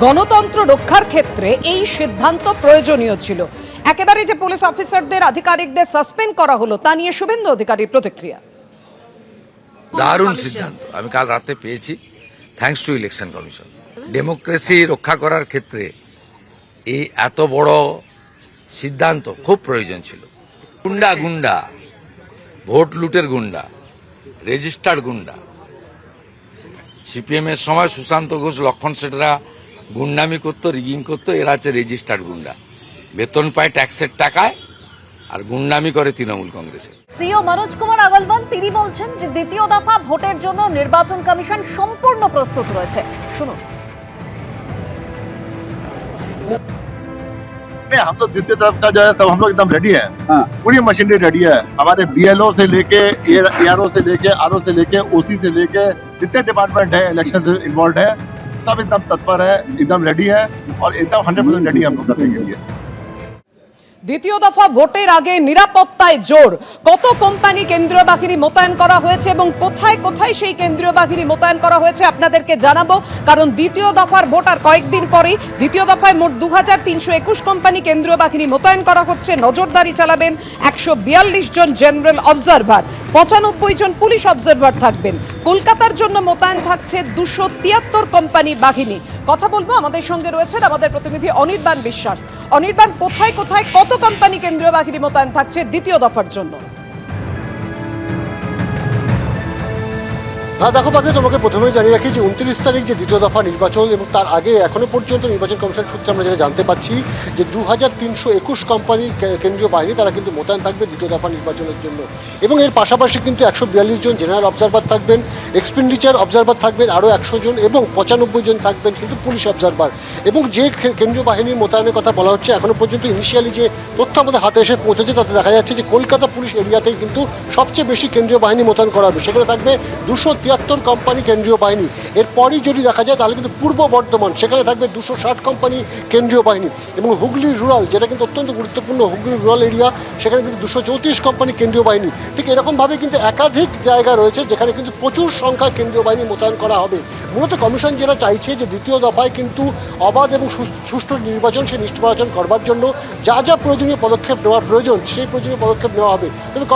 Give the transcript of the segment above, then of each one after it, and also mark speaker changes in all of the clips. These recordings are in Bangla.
Speaker 1: গণতন্ত্র রক্ষার ক্ষেত্রে এই সিদ্ধান্ত প্রয়োজনীয় ছিল। একেবারে যে পুলিশ অফিসারদের আধিকারিকদের সাসপেন্ড করা হলো তা নিয়ে শুভেন্দু অধিকারীর প্রতিক্রিয়া।
Speaker 2: দারুণ সিদ্ধান্ত আমি কাল রাতে পেয়েছি, thanks to election commission. Democracy রক্ষা করার ক্ষেত্রে এই এত বড় সিদ্ধান্ত খুব প্রয়োজন ছিল। গুন্ডা গুন্ডা, ভোট লুটের গুন্ডা, রেজিস্টার্ড গুন্ডা। সিপিএম এর সময় সুশান্ত ঘোষ, লক্ষণ সেটরা গুন্ডামি করতো, রিগিং করতো। এরা হচ্ছে রেজিস্টার্ড গুন্ডা, বেতন পায় ট্যাক্সের টাকায় আর গুন্ডামি করে তৃণমূল কংগ্রেসে।
Speaker 3: সিও মনোজ কুমার আগরওয়াল তিনি বলছেন যে দ্বিতীয় দফা ভোটের জন্য নির্বাচন কমিশন সম্পূর্ণ প্রস্তুত রয়েছে। শুনুন।
Speaker 4: हम तो द्वितीय तरफ का जो है सब हम लोग एकदम रेडी है। पूरी मशीनरी रेडी है। हमारे बीएलओ से लेके एआरओ से लेके आरओ से लेके ओसी से लेके जितने डिपार्टमेंट है इलेक्शन से इन्वॉल्व है सब एकदम तत्पर है, एकदम रेडी है और एकदम 100% रेडी है हम लोग करने के लिए।
Speaker 1: দ্বিতীয় দফা ভোটের আগে নিরাপত্তায় জোর। কত কোম্পানি কেন্দ্রীয় বাহিনী মোতায়েন করা হয়েছে এবং কোথায় কোথায় সেই কেন্দ্রীয় বাহিনী মোতায়েন করা হয়েছে আপনাদেরকে জানাবো, কারণ দ্বিতীয় দফার ভোট আর কয়েকদিন পরেই। দ্বিতীয় দফায় মোট 2321 কোম্পানি কেন্দ্রীয় বাহিনী মোতায়েন করা হচ্ছে। নজরদারি চালাবেন 142 জন জেনারেল অবজারভার, 95 জন পুলিশ অবজারভার থাকবেন। কলকাতার জন্য মোতায়েন থাকছে 273 কোম্পানি বাহিনী। কথা বলবো, আমাদের সঙ্গে রয়েছেন আমাদের প্রতিনিধি অনির্বাণ বিশ্বাস। অনির্বাণ, কোথায় কোথায় কত কোম্পানি কেন্দ্রীয় বাহিনী মোতায়েন থাকছে দ্বিতীয় দফার জন্য?
Speaker 5: হ্যাঁ দেখো পাখি, তোমাকে প্রথমেই জানিয়ে রাখি যে 29 তারিখ যে দ্বিতীয় দফা নির্বাচন এবং তার আগে এখনো পর্যন্ত নির্বাচন কমিশন সূত্রে আমরা যেটা জানতে পাচ্ছি যে 2321 কোম্পানি কেন্দ্রীয় বাহিনী তারা কিন্তু মোতায়েন থাকবে দ্বিতীয় দফা নির্বাচনের জন্য। এবং এর পাশাপাশি কিন্তু 142 জন জেনারেল অবজারভার থাকবেন, এক্সপেন্ডিচার অবজারভার থাকবেন আরও 100 জন এবং 95 জন থাকবেন কিন্তু পুলিশ অবজারভার। এবং যে কেন্দ্রীয় বাহিনীর মোতায়েনের কথা বলা হচ্ছে এখনো পর্যন্ত ইনিশিয়ালি যে তথ্য আমাদের হাতে এসে পৌঁছেছে তাতে দেখা যাচ্ছে যে কলকাতা পুলিশ এরিয়াতেই কিন্তু সবচেয়ে বেশি কেন্দ্রীয় বাহিনী মোতায়েন করা হবে। সেখানে থাকবে 273 কোম্পানি কেন্দ্রীয় বাহিনী। এরপরই যদি দেখা যায় তাহলে কিন্তু পূর্ব বর্ধমান, সেখানে থাকবে 260 কোম্পানি কেন্দ্রীয় বাহিনী। এবং হুগলি রুরাল, যেটা কিন্তু অত্যন্ত গুরুত্বপূর্ণ, হুগলি রুরাল এরিয়া, সেখানে কিন্তু 234 কোম্পানি কেন্দ্রীয় বাহিনী। ঠিক এরকমভাবে কিন্তু একাধিক জায়গা রয়েছে যেখানে কিন্তু প্রচুর সংখ্যা কেন্দ্রীয় বাহিনী মোতায়েন করা হবে। মূলত কমিশন যেটা চাইছে যে দ্বিতীয় দফায় কিন্তু অবাধ এবং সুষ্ঠু নির্বাচন, সেই নির্বাচন করবার জন্য যা যা প্রয়োজনীয় পদক্ষেপ নেওয়া প্রয়োজন সেই প্রয়োজনীয় পদক্ষেপ নেওয়া হবে। তবে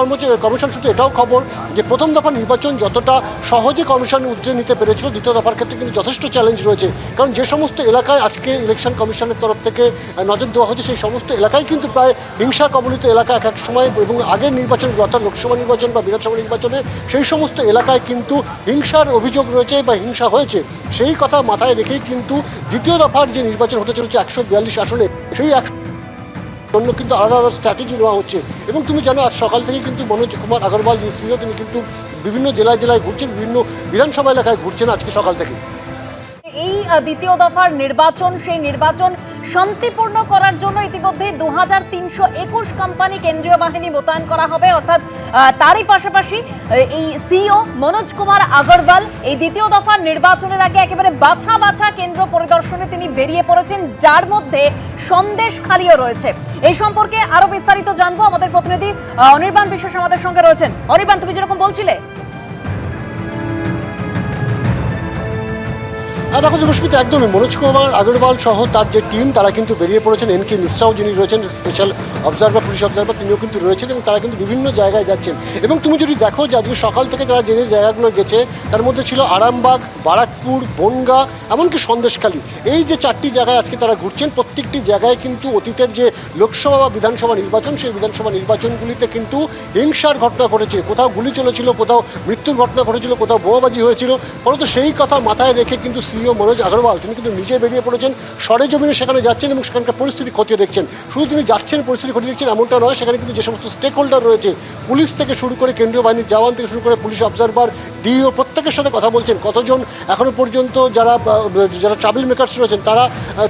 Speaker 5: কমিশন সূত্রে এটাও খবর যে প্রথম দফা নির্বাচন যতটা সহজে কমিশন উদ্যোগ নিতে পেরেছিল, দ্বিতীয় দফার ক্ষেত্রে কিন্তু যথেষ্ট চ্যালেঞ্জ রয়েছে। কারণ যে সমস্ত এলাকায় আজকে ইলেকশন কমিশনের তরফ থেকে নজর দেওয়া হচ্ছে সেই সমস্ত এলাকায় কিন্তু প্রায় হিংসা কবলিত এলাকা এক এক সময়, এবং আগের নির্বাচন অর্থাৎ লোকসভা নির্বাচন বা বিধানসভা নির্বাচনে সেই সমস্ত এলাকায় কিন্তু হিংসার অভিযোগ রয়েছে বা হিংসা হয়েছে। সেই কথা মাথায় রেখেই কিন্তু দ্বিতীয় দফার যে নির্বাচন হতে চলেছে 142 আসনে, সেই জন্য কিন্তু আলাদা আলাদা স্ট্র্যাটেজি নেওয়া হচ্ছে। এবং তুমি জানো আজ সকাল থেকে কিন্তু মনোজ কুমার আগরওয়াল যিনি সিইও, তিনি কিন্তু বিভিন্ন জেলায় জেলায় ঘুরছেন, বিভিন্ন বিধানসভা এলাকায় ঘুরছেন আজকে সকাল থেকে।
Speaker 3: এই দ্বিতীয় দফার নির্বাচন, সেই নির্বাচন শান্তিপূর্ণ করার জন্য ইতিমধ্যে 2321 কোম্পানি কেন্দ্রীয় বাহিনী মোতায়েন করা হবে। অর্থাৎ তারই পাশাপাশি এই সিইও মনোজ কুমার আগরওয়াল এই দ্বিতীয় দফার নির্বাচনের আগে একেবারে বাছা বাছা কেন্দ্র পরিদর্শনে তিনি বেরিয়ে পড়েছেন, যার মধ্যে সন্দেশখালিও রয়েছে। এই সম্পর্কে আরো বিস্তারিত জানবো, আমাদের প্রতিনিধি অনির্বাণ বিশ্বাস আমাদের সঙ্গে রয়েছেন। অনির্বাণ, তুমি যেরকম বলছিলে।
Speaker 5: দেখো রশ্মিতা, একদমই মনোজ কুমার আগরওয়াল সহ তার যে টিম তারা কিন্তু বেরিয়ে পড়েছেন। এনকে মিশ্রাও যিনি রয়েছেন স্পেশাল অবজারভার, পুলিশ অবজারভার, তিনিও কিন্তু রয়েছেন এবং তারা কিন্তু বিভিন্ন জায়গায় যাচ্ছেন। এবং তুমি যদি দেখো যে আজকে সকাল থেকে তারা যে যে জায়গাগুলো গেছে তার মধ্যে ছিল আরামবাগ, বারাকপুর, বনগা, এমনকি সন্দেশখালী। এই যে 4টি জায়গায় আজকে তারা ঘুরছেন, প্রত্যেকটি জায়গায় কিন্তু অতীতের যে লোকসভা বা বিধানসভা নির্বাচন, সেই বিধানসভা নির্বাচনগুলিতে কিন্তু হিংসার ঘটনা ঘটেছে। কোথাও গুলি চলেছিল, কোথাও মৃত্যুর ঘটনা ঘটেছিল, কোথাও বোমাবাজি হয়েছিল। ফলত সেই কথা মাথায় রেখে কিন্তু সিইও মনোজ আগরওয়াল তিনি কিন্তু নিজে বেরিয়ে পড়েছেন, সরেজমিনে সেখানে যাচ্ছেন এবং সেখানকার পরিস্থিতি খতিয়ে দেখছেন। শুধু তিনি যাচ্ছেন, পরিস্থিতি খতিয়ে দেখছেন এমনটা নয়, সেখানে কিন্তু যে সমস্ত স্টেক হোল্ডার রয়েছে, পুলিশ থেকে শুরু করে কেন্দ্রীয় বাহিনীর জওয়ান থেকে শুরু করে পুলিশ অবজারভার, ডিও, প্রত্যেকের সাথে কথা বলছেন। কতজন এখনও পর্যন্ত যারা ট্রাভেল মেকার্স রয়েছেন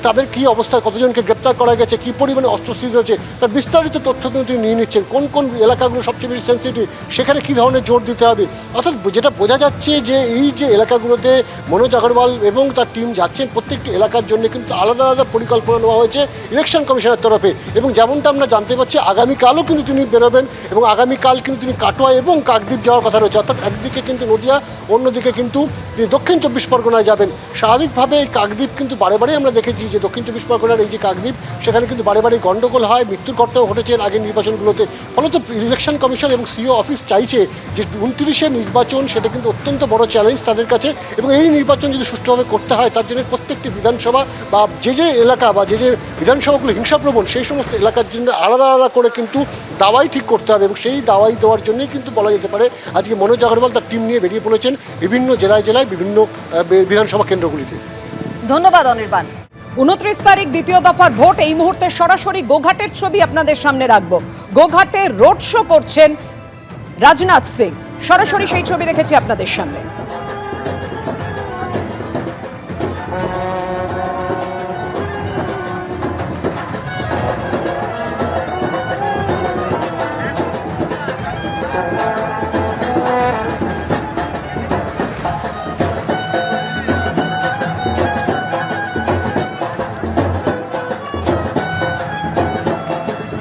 Speaker 5: তাদের কী অবস্থা, কতজনকে গ্রেপ্তার করা গেছে, কী পরিমাণে অস্ত্র সিজ হয়েছে, তার বিস্তারিত তথ্য কিন্তু তিনি নিয়ে নিচ্ছেন। কোন কোন এলাকাগুলো সবচেয়ে বেশি সেন্সিটিভ, সেখানে কী ধরনের জোর দিতে হবে। অর্থাৎ যেটা বোঝা যাচ্ছে যে এই যে এলাকাগুলোতে মনোজ আগরওয়াল এবং এবং তার টিম যাচ্ছেন প্রত্যেকটি এলাকার জন্য কিন্তু আলাদা আলাদা পরিকল্পনা নেওয়া হয়েছে ইলেকশন কমিশনের তরফে। এবং যেমনটা আমরা জানতে পাচ্ছি আগামীকালও কিন্তু তিনি বেরোবেন এবং আগামীকাল কিন্তু তিনি কাটোয়া এবং কাকদ্বীপ যাওয়ার কথা রয়েছে, অর্থাৎ একদিকে কিন্তু নদিয়া, অন্যদিকে কিন্তু তিনি দক্ষিণ 24 পরগনায় যাবেন। স্বাভাবিকভাবে এই কাকদ্বীপ কিন্তু বারে বারে আমরা দেখেছি যে দক্ষিণ 24 পরগনার এই যে কাকদ্বীপ, সেখানে কিন্তু বারে বারে গণ্ডগোল হয়, মৃত্যুর ঘটনাও ঘটেছে আগের নির্বাচনগুলোতে। ফলত ইলেকশন কমিশন এবং সিও অফিস চাইছে যে 29-এর নির্বাচন সেটা কিন্তু অত্যন্ত বড় চ্যালেঞ্জ তাদের কাছে, এবং এই নির্বাচন যদি সুষ্ঠুভাবে করতে হয় তার জন্য প্রত্যেকটি বিধানসভা বা যে এলাকা বা যে বিধানসভাগুলো হিংসাপ্রবণ সেই সমস্ত এলাকার জন্য আলাদা আলাদা করে কিন্তু দাওয়াই ঠিক করতে হবে, এবং সেই দাওয়াই দেওয়ার জন্যই কিন্তু বলা যেতে পারে আজকে মনোজ আগরওয়াল তার টিম নিয়ে বেরিয়ে পড়েছেন বিভিন্ন জেলায় জেলায় বিভিন্ন বিধানসভা কেন্দ্রগুলিতে।
Speaker 3: ধন্যবাদ অনির্বাণ।
Speaker 1: 29 তারিখ দ্বিতীয় দফার ভোট। এই মুহূর্তে সরাসরি গোঘাটের ছবি আপনাদের সামনে রাখবো। গোঘাটে রোড শো করছেন রাজনাথ সিং, সরাসরি সেই ছবি রেখেছি আপনাদের সামনে।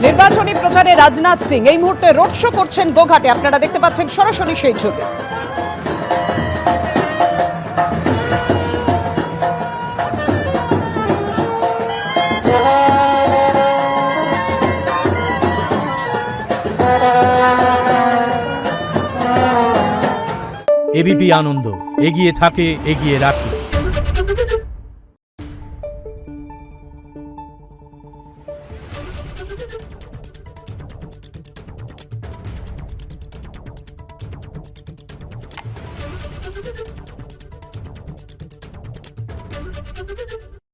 Speaker 1: নির্বাচনী প্রচারে রাজনাথ সিং এই মুহূর্তে রোড শো করছেন গোঘাটে, আপনারা দেখতে পাচ্ছেন সরাসরি সেই ছবি।
Speaker 6: এবিপি আনন্দ, এগিয়ে থাকে, এগিয়ে রাখে।